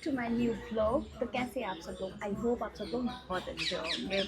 To my new vlog. तो कैसे हैं आप सब लोग? आई होप आप सब लोग बहुत अच्छे होंगे।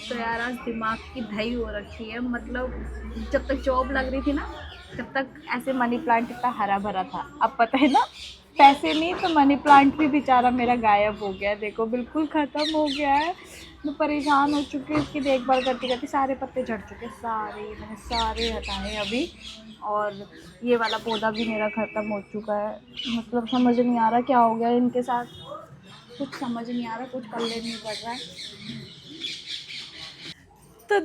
तो यार आज दिमाग की दही हो रखी है। मतलब जब तक जॉब लग रही थी ना, तब तक ऐसे मनी प्लांट इतना हरा भरा था। अब पता है ना, पैसे नहीं तो मनी प्लांट भी बेचारा मेरा गायब हो गया। देखो बिल्कुल ख़त्म हो गया है। मैं परेशान हो चुकी हूँ इसकी देखभाल करते करते। सारे पत्ते झड़ चुके, सारे मैंने सारे हटाए अभी। और ये वाला पौधा भी मेरा ख़त्म हो चुका है। मतलब समझ नहीं आ रहा क्या हो गया इनके साथ, कुछ समझ नहीं आ रहा, कुछ पल्ले नहीं पड़ रहा है। तो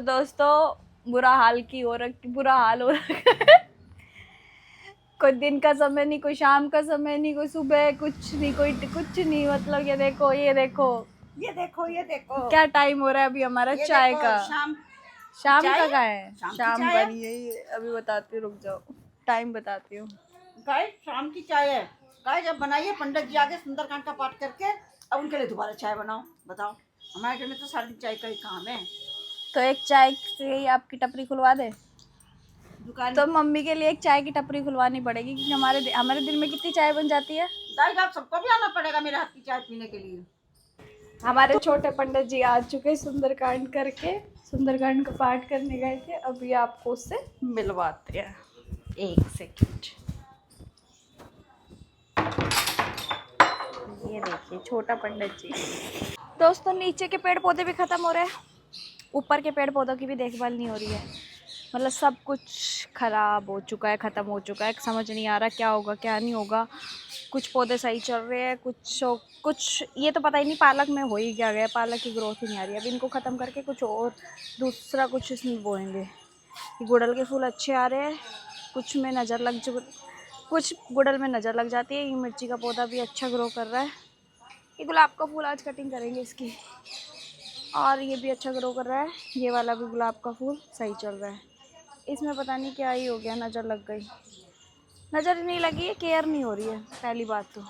दोस्तों बुरा हाल हो रखा है। कोई दिन का समय नहीं, कोई शाम का समय नहीं, कोई सुबह कुछ नहीं, कोई कुछ नहीं। मतलब ये देखो क्या टाइम हो रहा है अभी हमारा चाय का। शाम का क्या है? शाम का नहीं है ये, अभी बताती हूँ, रुक जाओ, टाइम बताती हूँ। गाइस शाम की चाय है। गाइस अब बनाइए, पंडित जी आगे सुंदरकांड का पाठ करके अब उनके लिए दोबारा चाय बनाओ। बताओ, हमारे घर में तो सारी चाय का ही काम है। तो एक चाय से ही आपकी टपरी खुलवा दे। दुकान तो मम्मी के लिए एक चाय की टपरी खुलवानी पड़ेगी, क्योंकि हमारे दिन में कितनी चाय बन जाती है। गाइस आप सबको भी आना पड़ेगा मेरे हाथ की चाय पीने के लिए। हमारे छोटे पंडित जी आ चुके सुंदरकांड करके, सुंदरकांड का पाठ करने गए थे। अभी आपको उससे मिलवाते हैं, एक सेकंड। ये देखिए छोटा पंडित जी। दोस्तों नीचे के पेड़ पौधे भी खत्म हो रहे हैं, ऊपर के पेड़ पौधों की भी देखभाल नहीं हो रही है। मतलब सब कुछ खराब हो चुका है, ख़त्म हो चुका है। समझ नहीं आ रहा क्या होगा क्या नहीं होगा। कुछ पौधे सही चल रहे हैं, कुछ ये तो पता ही नहीं पालक में हो ही क्या गया। पालक की ग्रोथ ही नहीं आ रही। अब इनको ख़त्म करके कुछ और दूसरा कुछ इसमें बोएंगे। ये गुड़हल के फूल अच्छे आ रहे हैं, कुछ में नज़र कुछ गुड़हल में नज़र लग जाती है। ये मिर्ची का पौधा भी अच्छा ग्रो कर रहा है। ये गुलाब का फूल आज कटिंग करेंगे इसकी, और ये भी अच्छा ग्रो कर रहा है। ये वाला भी गुलाब का फूल सही चल रहा है। इसमें पता नहीं क्या ही हो गया, नज़र लग गई। नज़र ही नहीं लगी है, केयर नहीं हो रही है पहली बात तो।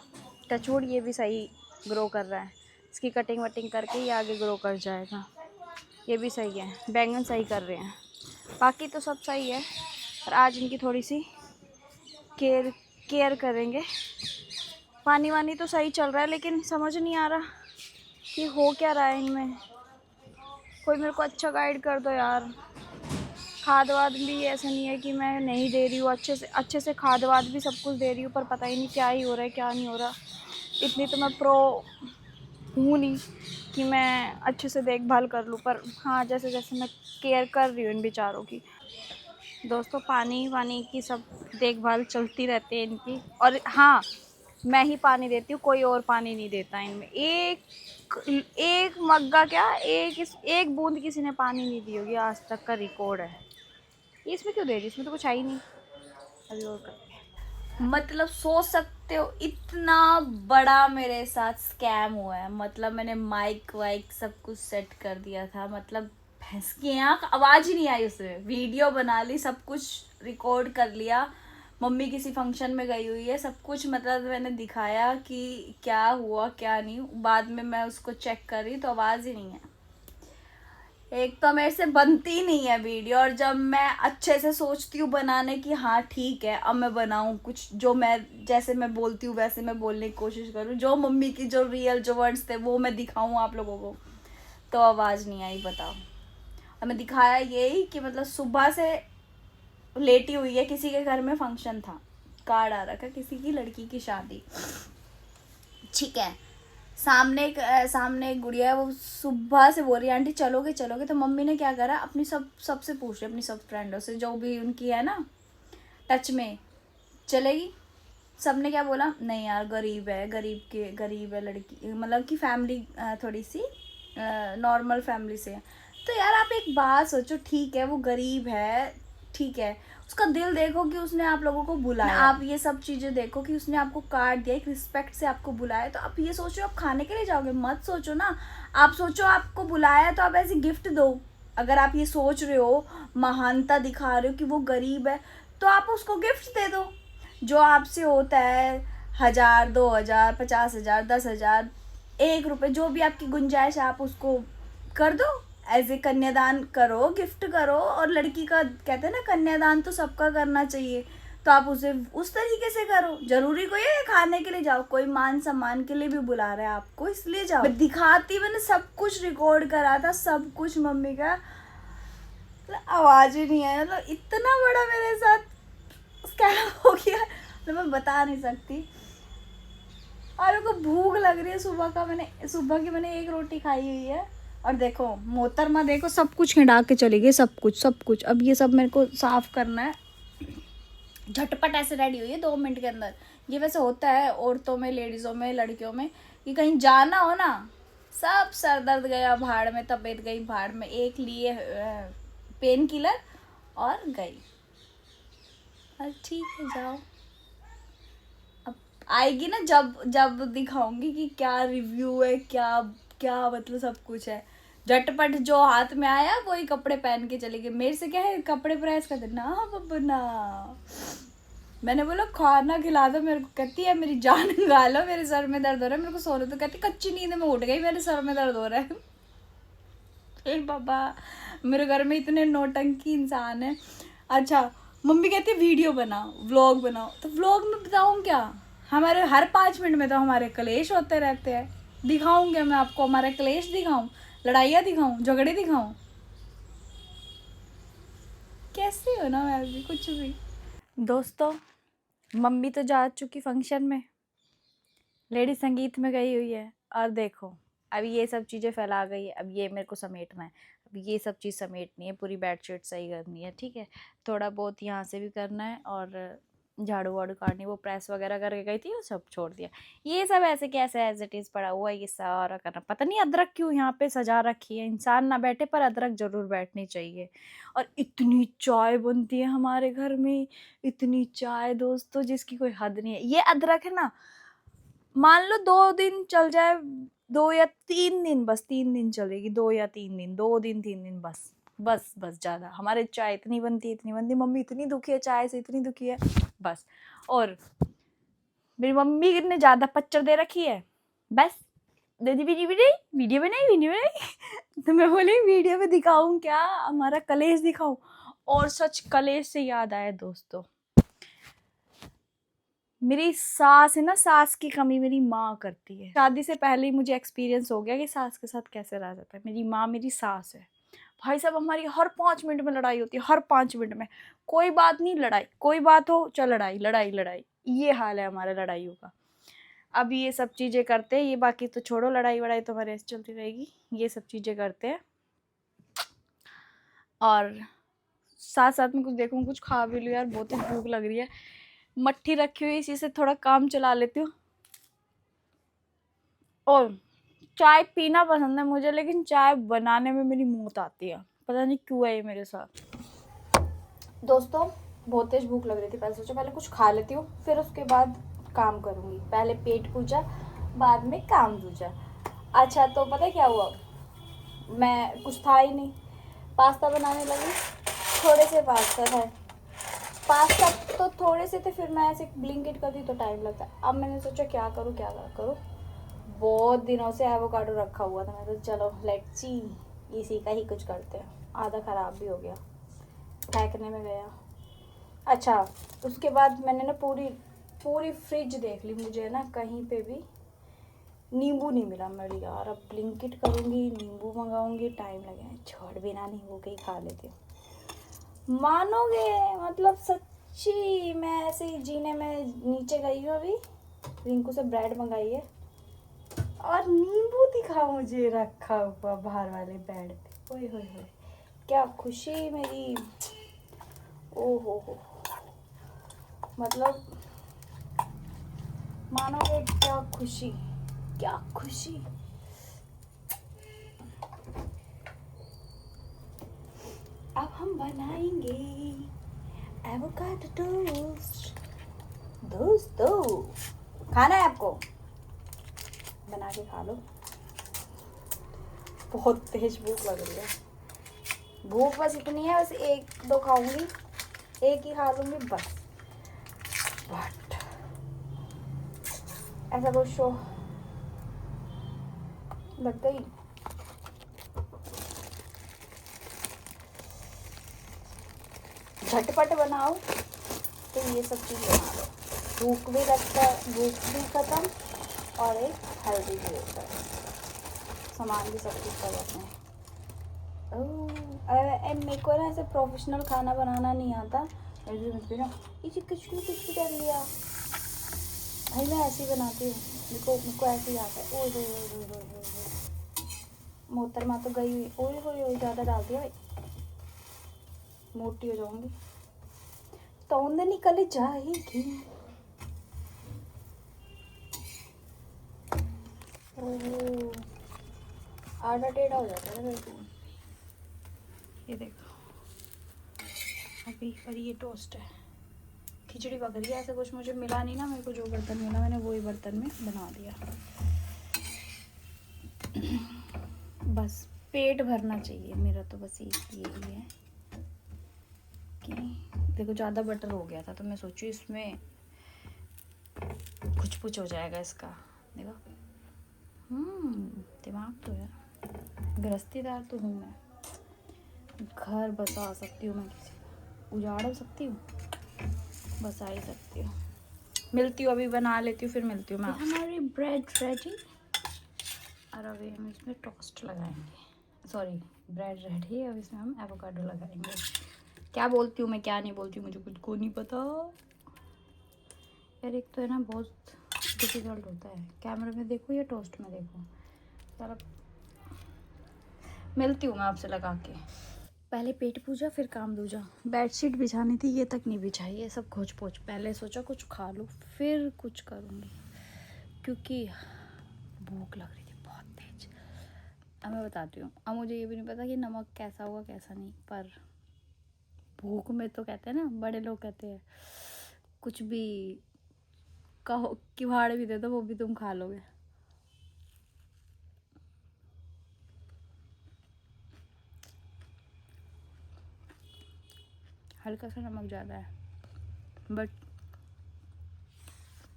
टचवुड ये भी सही ग्रो कर रहा है। इसकी कटिंग वटिंग करके ये आगे ग्रो कर जाएगा। ये भी सही है, बैंगन सही कर रहे हैं, बाकी तो सब सही है। और आज इनकी थोड़ी सी केयर करेंगे। पानी वानी तो सही चल रहा है, लेकिन समझ नहीं आ रहा कि हो क्या रहा है इनमें। कोई मेरे को अच्छा गाइड कर दो यार। खाद वाद भी ऐसा नहीं है कि मैं नहीं दे रही हूँ, अच्छे से खाद वाद भी सब कुछ दे रही हूँ, पर पता ही नहीं क्या ही हो रहा है क्या नहीं हो रहा। इतनी तो मैं प्रो हूँ नहीं कि मैं अच्छे से देखभाल कर लूँ, पर हाँ जैसे जैसे मैं केयर कर रही हूँ इन बेचारों की। दोस्तों पानी वानी की सब देखभाल चलती रहती है इनकी। और हाँ, मैं ही पानी देती हूँ, कोई और पानी नहीं देता इनमें। एक मग्गा क्या, एक बूंद किसी ने पानी नहीं दी होगी आज तक का रिकॉर्ड है। ये इसमें क्यों दे रही? इसमें तो कुछ है ही नहीं। अभी और करते हैं। मतलब सोच सकते हो इतना बड़ा मेरे साथ स्कैम हुआ है। मतलब मैंने माइक वाइक सब कुछ सेट कर दिया था, मतलब भैंस की आँख आवाज़ ही नहीं आई उसमें। वीडियो बना ली, सब कुछ रिकॉर्ड कर लिया। मम्मी किसी फंक्शन में गई हुई है, सब कुछ मतलब मैंने दिखाया कि क्या हुआ क्या नहीं। बाद में मैं उसको चेक कर रही तो आवाज़ ही नहीं है। एक तो मेरे से बनती नहीं है वीडियो, और जब मैं अच्छे से सोचती हूँ बनाने की, हाँ ठीक है अब मैं बनाऊँ कुछ जो मैं जैसे मैं बोलती हूँ वैसे मैं बोलने की कोशिश करूँ, जो मम्मी की जो रियल जो वर्ड्स थे वो मैं दिखाऊँ आप लोगों को, तो आवाज़ नहीं आई। बताओ। और मैं दिखाया यही कि मतलब सुबह से लेटी हुई है, किसी के घर में फंक्शन था, कार्ड आ रखा किसी की लड़की की शादी, ठीक है। सामने एक गुड़िया है, वो सुबह से बोल रही है आंटी चलोगे चलोगे। तो मम्मी ने क्या करा, अपनी सबसे पूछ रही, अपनी सब फ्रेंडों से जो भी उनकी है ना टच में, चलेगी। सबने क्या बोला, नहीं यार गरीब है, गरीब है लड़की, मतलब कि फैमिली थोड़ी सी नॉर्मल फैमिली से है। तो यार आप एक बात सोचो, ठीक है वो गरीब है, ठीक है, उसका दिल देखो कि उसने आप लोगों को बुलाया। आप ये सब चीज़ें देखो कि उसने आपको कार्ड दिया, एक रिस्पेक्ट से आपको बुलाया। तो आप ये सोचो आप खाने के लिए जाओगे, मत सोचो ना। आप सोचो आपको बुलाया तो आप ऐसे गिफ्ट दो। अगर आप ये सोच रहे हो, महानता दिखा रहे हो कि वो गरीब है, तो आप उसको गिफ्ट दे दो। जो आपसे होता है 1000, 2000, 50,000, 10,000, 1 रुपये, जो भी आपकी गुंजाइश है आप उसको कर दो। एज ए कन्यादान करो, गिफ्ट करो। और लड़की का कहते हैं ना, कन्यादान तो सबका करना चाहिए। तो आप उसे उस तरीके से करो। जरूरी कोई है खाने के लिए जाओ, कोई मान सम्मान के लिए भी बुला रहा है आपको इसलिए जाओ। मैं दिखाती, मैंने सब कुछ रिकॉर्ड करा था, सब कुछ मम्मी का, आवाज ही नहीं आया। मतलब इतना बड़ा मेरे साथ स्कैम हो गया, तो मैं बता नहीं सकती। और मेरे को भूख लग रही है सुबह की मैंने एक रोटी खाई हुई है। और देखो मोहतरमा, देखो सब कुछ खिंडा के चली गई, सब कुछ। अब ये सब मेरे को साफ करना है। झटपट ऐसे रेडी हुई है 2 मिनट के अंदर। ये वैसे होता है औरतों में, लेडीज़ों में, लड़कियों में, कि कहीं जाना हो ना, सब सर दर्द गया भाड़ में, तबीयत गई भाड़ में, एक लिए पेन किलर और गई। अरे ठीक है जाओ, अब आएगी ना जब दिखाऊंगी कि क्या रिव्यू है, क्या क्या मतलब सब कुछ है। झटपट जो हाथ में आया वही कपड़े पहन के चले गए। मेरे से क्या है, कपड़े प्रेस कर देना बब्बना। मैंने बोला खाना खिला दो मेरे को, कहती है मेरी जान निकाल लो, मेरे सर में दर्द हो रहा है, मेरे को सोने तो। कहती कच्ची नींद में उठ गई, मेरे सर में दर्द हो रहा है। ए बाबा, मेरे घर में इतने नौटंकी इंसान है। अच्छा मम्मी कहती वीडियो बनाओ, व्लॉग बनाओ, तो व्लॉग में बताऊँ क्या? हमारे हर 5 मिनट में तो हमारे कलेश होते रहते हैं। दिखाऊँ क्या मैं आपको? हमारा कलेश दिखाऊँ, लड़ाइयाँ दिखाऊँ, झगड़े दिखाऊँ? कैसी हो ना मैं अभी, कुछ भी। दोस्तों मम्मी तो जा चुकी फंक्शन में, लेडी संगीत में गई हुई है, और देखो अभी ये सब चीज़ें फैला गई है। अब ये मेरे को समेटना है, अब ये सब चीज़ समेटनी है, पूरी बेडशीट सही करनी है, ठीक है। थोड़ा बहुत यहाँ से भी करना है, और झाड़ू वाड़ू काटनी, वो प्रेस वगैरह करके गई थी, वो सब छोड़ दिया। ये सब ऐसे कैसे एज इट इज़ पड़ा हुआ है, ये सारा करना। पता नहीं अदरक क्यों यहाँ पे सजा रखी है, इंसान ना बैठे पर अदरक जरूर बैठनी चाहिए। और इतनी चाय बनती है हमारे घर में, इतनी चाय दोस्तों जिसकी कोई हद नहीं है। ये अदरक है ना, मान लो 2 दिन चल जाए, 2 या 3 दिन, बस 3 दिन चलेगी, 2 या 3 दिन, 2 दिन 3 दिन, बस ज़्यादा। हमारे चाय इतनी बनती, मम्मी इतनी दुखी है चाय से, इतनी दुखी है बस। और मेरी मम्मी ने ज़्यादा पच्चर दे रखी है, बस दीदी वीडियो बनाई। तो मैं बोली वीडियो में दिखाऊं क्या, हमारा कलेश दिखाऊं? और सच कलेश से याद आया दोस्तों, मेरी सास है ना, सास की कमी मेरी माँ करती है। शादी से पहले ही मुझे एक्सपीरियंस हो गया कि सास के साथ कैसे रहा जाता है। मेरी माँ मेरी सास है भाई साहब, हमारी हर 5 मिनट में लड़ाई होती है, हर 5 मिनट में। कोई बात नहीं, लड़ाई, कोई बात हो चल लड़ाई, ये हाल है हमारा लड़ाइयों का। अब ये सब चीज़ें करते हैं, ये बाकी तो छोड़ो, लड़ाई वड़ाई तो हमारे ऐसे चलती रहेगी। ये सब चीज़ें करते हैं, और साथ साथ में कुछ देखूँ, कुछ खा भी लूँ यार, बहुत ही भूख लग रही है। मट्ठी रखी हुई, इसी से थोड़ा काम चला लेती हूँ। और चाय पीना पसंद है मुझे, लेकिन चाय बनाने में मेरी मौत आती है, पता नहीं क्यों है ये मेरे साथ। दोस्तों बहुत तेज भूख लग रही थी, पहले सोचा पहले कुछ खा लेती हूँ, फिर उसके बाद काम करूँगी। पहले पेट पूजा, बाद में काम दूजा। अच्छा तो पता है क्या हुआ, मैं कुछ था ही नहीं, पास्ता बनाने लगी। थोड़े से पास्ता तो थोड़े से थे, फिर मैं ऐसे ब्लिंकिट करती तो टाइम लगता। अब मैंने सोचा क्या करूँ। बहुत दिनों से एवोकाडो रखा हुआ था, मैं तो चलो लेट्स सी इसी का ही कुछ करते हैं। आधा ख़राब भी हो गया, फेंकने में गया। अच्छा उसके बाद मैंने ना पूरी फ्रिज देख ली, मुझे ना कहीं पे भी नींबू नहीं मिला। मेरी यार अब ब्लिंकिट करूँगी, नींबू मंगाऊँगी, टाइम लगेगा, छोड़ बिना नींबू के ही खा लेती हूँ। मानोगे मतलब सच्ची मैं ऐसे ही जीने में नीचे गई हूँ, अभी रिंकू से ब्रेड मंगाई है और नींबू दिखा मुझे रखा हुआ बाहर वाले बेड पे। ओए होए होए, क्या खुशी मेरी, ओ हो, मतलब मानोगे क्या खुशी। अब हम बनाएंगे एवोकाडो टोस्ट। दोस्तों खाना है आपको, बना के खा लो। बहुत तेज भूख लग रही है, भूख बस इतनी है, बस 1-2 खाऊंगी, एक ही खा लूंगी बस। बट ऐसा कुछ शो लग गई। झटपट बनाओ तो ये सब चीज़ बना लो, भूख भी लगता है, भूख भी ख़त्म और एक हेल्दी भी होता है, सामान भी सब कुछ कर अपने। एंड मेरे को ना ऐसे प्रोफेशनल खाना बनाना नहीं आता, ना इसे कुछ भी कर लिया भाई, मैं ऐसे ही बनाती हूँ, मेरे को ऐसे ही आता है। ओए होए होए होए होए होए, मोहतरमा तो गई हुई, ओए होए होए ज़्यादा डाल दिया भाई, मोटी हो जाऊंगी, तौंद निकल जाएगी। ओह, आधा टेढ़ा हो जाता है मेरे को। ये देखो अभी, पर ये टोस्ट है, खिचड़ी पक रही है, ऐसा कुछ मुझे मिला नहीं ना, मेरे को जो बर्तन मिला मैंने वही बर्तन में बना दिया। बस पेट भरना चाहिए मेरा, तो बस यही है कि देखो ज़्यादा बटर हो गया था, तो मैं सोचूं इसमें कुछ हो जाएगा इसका। देखो दिमाग तो है, गृहस्थीदार तो हूँ मैं, घर बसा सकती हूँ मैं, किसी का उजाड़ सकती हूँ, बसा ही सकती हूँ। मिलती हूँ, अभी बना लेती हूँ, फिर मिलती हूँ मैं। हमारी ब्रेड रेडी, और अभी हम इसमें टोस्ट लगाएंगे, सॉरी ब्रेड रेडी है, अब इसमें हम एवोकाडो लगाएंगे। क्या बोलती हूँ मैं, क्या नहीं बोलती हूँ, मुझे खुद को नहीं पता यार। एक तो है ना बहुत डिफिकल्ट होता है, कैमरे में देखो या टोस्ट में देखो यार। मिलती हूँ मैं आपसे लगा के, पहले पेट पूजा फिर काम दूजा। बेडशीट बिछानी थी, ये तक नहीं बिछाई, ये सब खोज पोछ, पहले सोचा कुछ खा लूँ फिर कुछ करूँगी, क्योंकि भूख लग रही थी बहुत तेज। अब मैं बताती हूँ, अब मुझे ये भी नहीं पता कि नमक कैसा होगा कैसा नहीं, पर भूख में तो कहते हैं ना, बड़े लोग कहते हैं कुछ भी कहो, किवाड़ भी दे दो वो भी तुम खा लोगे। हल्का सा नमक ज़्यादा है,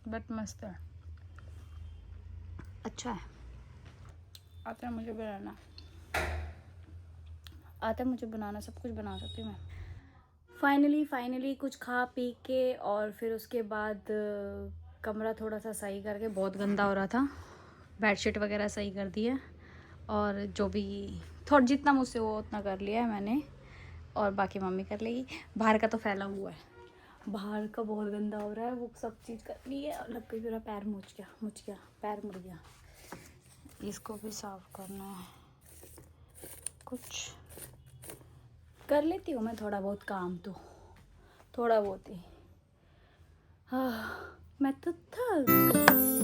बट मस्त है, अच्छा है। आता है मुझे बनाना, आता है मुझे बनाना, सब कुछ बना सकती हूँ मैं। फाइनली कुछ खा पी के, और फिर उसके बाद कमरा थोड़ा सा सही करके, बहुत गंदा हो रहा था, बेडशीट वगैरह सही कर दी है, और जो भी थोड़ा जितना मुझसे वो उतना कर लिया है मैंने, और बाकी मम्मी कर लेगी। बाहर का तो फैला हुआ है, बाहर का बहुत गंदा हो रहा है, वो सब चीज़ कर ली है। लग गई, मेरा पैर मुड़ गया, पैर मुड़ गया, इसको भी साफ करना है, कुछ कर लेती हूँ मैं थोड़ा बहुत काम, तो थोड़ा बहुत ही। हाँ, मैं तो थक